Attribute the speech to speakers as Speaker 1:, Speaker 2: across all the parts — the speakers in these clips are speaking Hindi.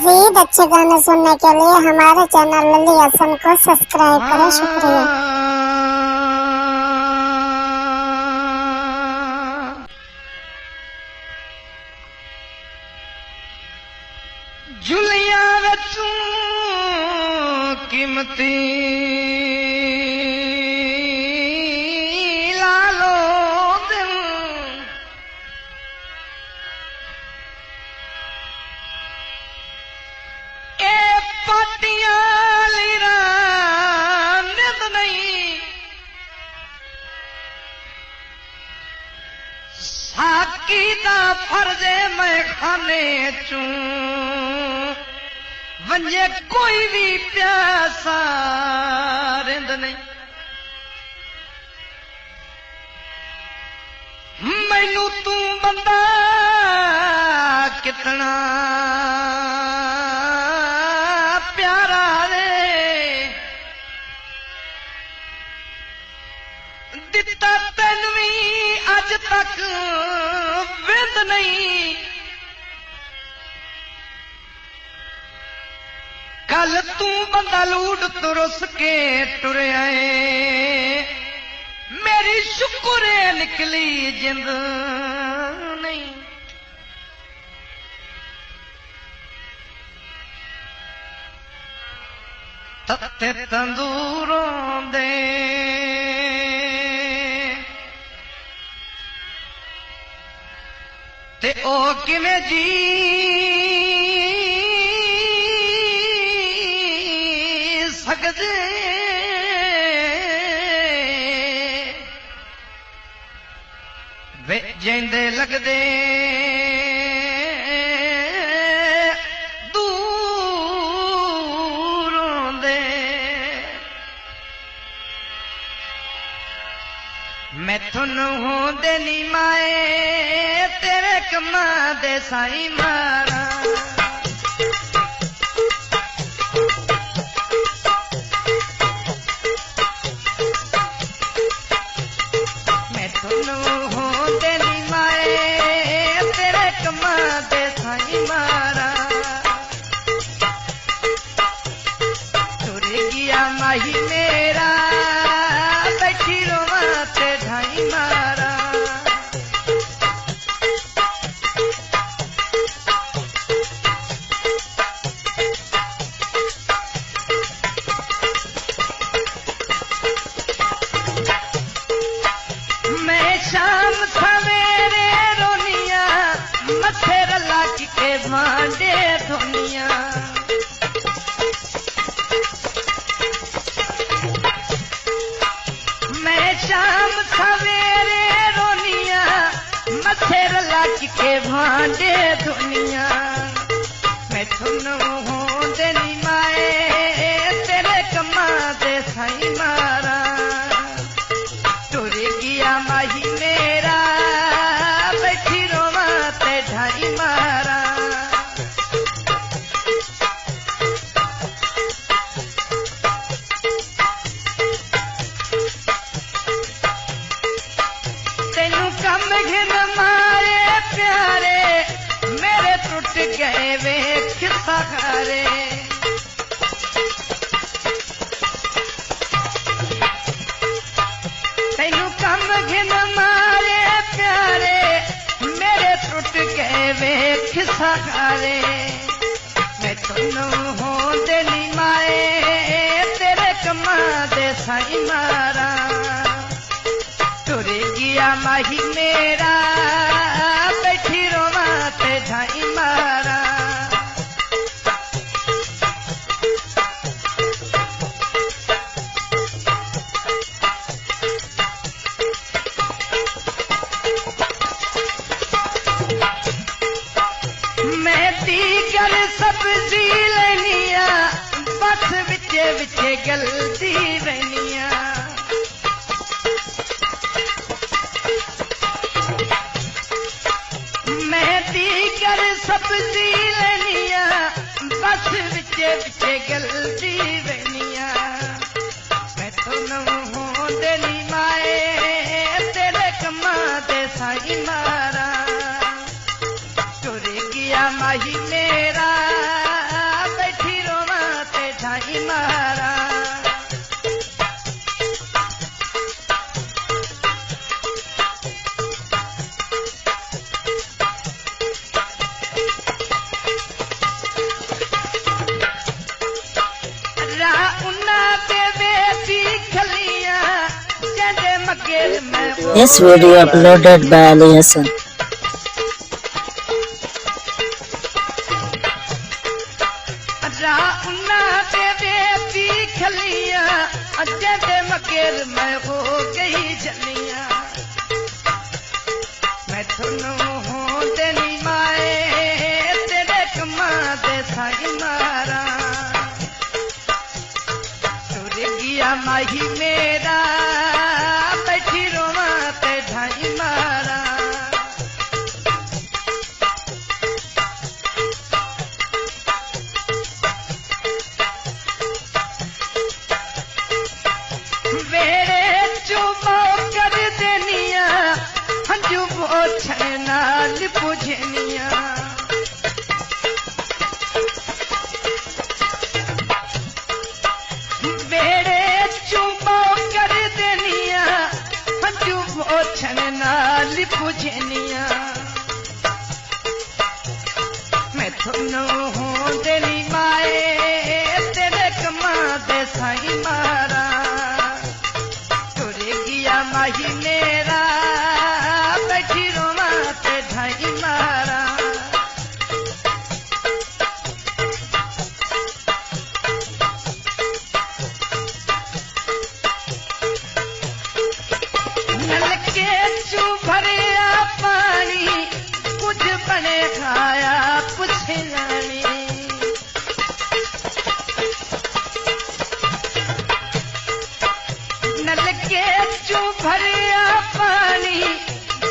Speaker 1: मजीद अच्छे गाने सुनने के लिए हमारे चैनल लली हसन को सब्सक्राइब करें। शुक्रिया।
Speaker 2: जुलिया विचू कीमती लालो दिन ए पाटियां लीरा नित नहीं साकी दा फर्जे मैं खाने चूं वंजे कोई भी प्यासा रिंद नहीं मैनू तू बंदा कितना प्यारा रे दिता तैनू भी अज तक विंद नहीं कल तू बंदा लूट तुरस के टुर आए मेरी शुक्र निकली जिंद नहीं तत्ते तंदूरों दे ते ओ किवें जी वे जेंदे लगदे दूरों दे मैं थोनू होंदे नी माए तेरे कमा दे साई मारा माही मेरा बैठी रोवा ते ढाई मारा मैं शाम सवेरे रोनिया मथे रला के भांडे धोनिया शाम सवेरे रोनिया मथे रला के भांडे धोनिया मैं थोनू होंदे नी माए तेरे कमा दे साई मारा टुर गया माही मेरा बैठी रोवा ते ढाई मारा मारे प्यारे मेरे टूट गए वे किस्सा खारे तेनू कम घिन मारे प्यारे मेरे टूट गए वे किस्सा खारे मैं थोनू होंदे नी माए तेरे कमा दे साई मारा टुर गया माही मेरा बैठी रोवा ते ढाई मारा मैं दीगर सब्जी लेनिया बस विचे विचे गलती रहनिया सब्जी लेनिया बस विचे विचे गलती रहनिया मैं थोनू होंदे नी माए तेरे कमा दे साई मारा टुर गया माही मेरा
Speaker 3: This video uploaded by Ali Hassan.
Speaker 2: मगर मैं हो गई जलिया मैं थोनू हूँ तेरी माए तेरे कमा दे साई मारा टुर गया माही मेरा बैठी रोवा ते ढाई मारा नाल पुजनिया बेड़े चुमो कर देनिया हंजू बोछन नाल पुजनिया मैं थोनू हूँ तेरी माए तेरे कमा दे साई मारा टुर गया माही मेरा बैठी रोवा ते ढाई मारा नलके चू भरिया पानी कुछ बने खाया कुछ लानी नलके चू भरिया पानी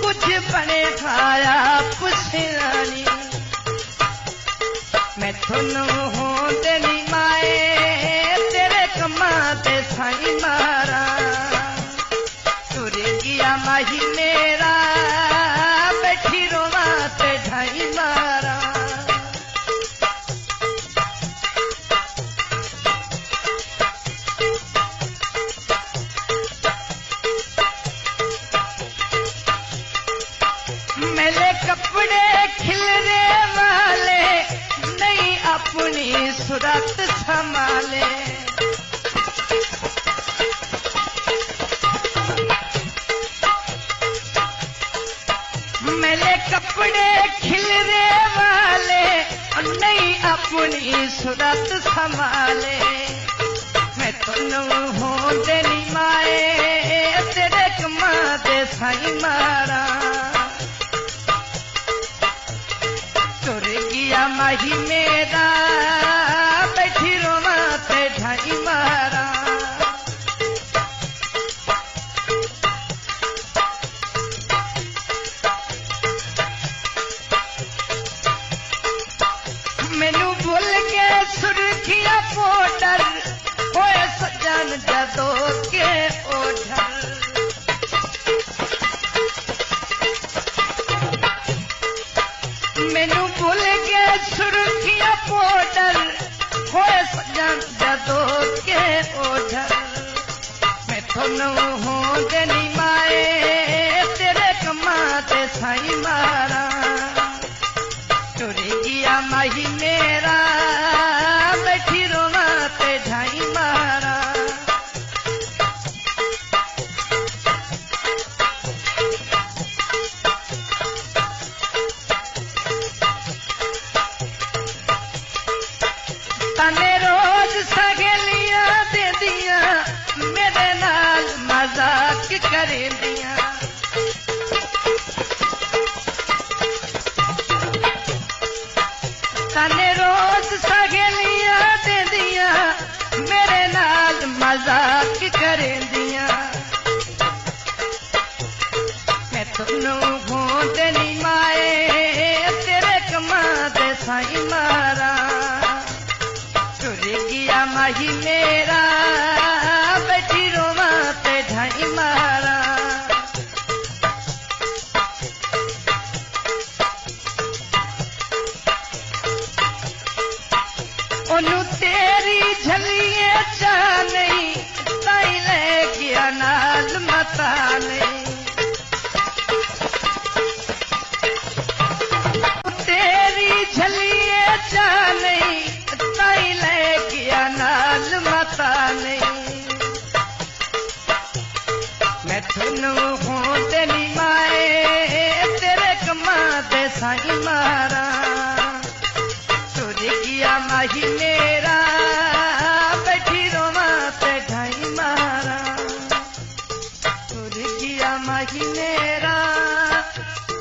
Speaker 2: कुछ बने खाया पुछानी मैं थोनू हूँ तेरी माए तेरे कमा ते साई मारा टुर गया माही मेरा बैठी रोवा ते ढाई मारा मेरे कपड़े खिलने वाले नहीं अपनी सूरत संभाले मेरे कपड़े खिलने वाले नहीं अपनी सूरत संभाले मैं थोनू हूँ तेरी माए तेरे कमा दे साई मारा टुर गया माही मेरा बैठी रोवा ते ढाई मारा मैनू भूल के सुर्खिया पोडर होए सजन जदों के ओढ़र मैनू भूल के सुर्खिया पोडर होए सजन जदों के ओढ़र मैं थोनू हूँ तेरी माए तेरे कमा ते साई मारा टुर गया माही मेरा बैठी रोवा ते ढाई मारा तने रोज सगेलियां दे दिया मेरे नाल मजाक करे दिया तने रोज सगेलियां दे दिया मेरे नाल मजाक करे दिया मैं थोनू हूँ तेरी माए तेरे कमा दे साई मारा टुर गया माही मेरा बैठी रोवा ते ढाई मारा ओनू तेरी झलिए चा नहीं ताई ले गया नाल मता नहीं तेरी झलिए चा नहीं ताई ले गया नाल मता नहीं मैं थोनू हो तेरी माए तेरे कमा दे साई मारा तुर गया माही मेरा बैठी रोवा ते ढाई मारा तुर गया माही मेरा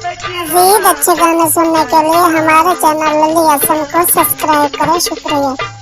Speaker 1: मज़ीद अच्छे गाने सुनने के लिए हमारे चैनल लली हसन को सब्सक्राइब करें। शुक्रिया।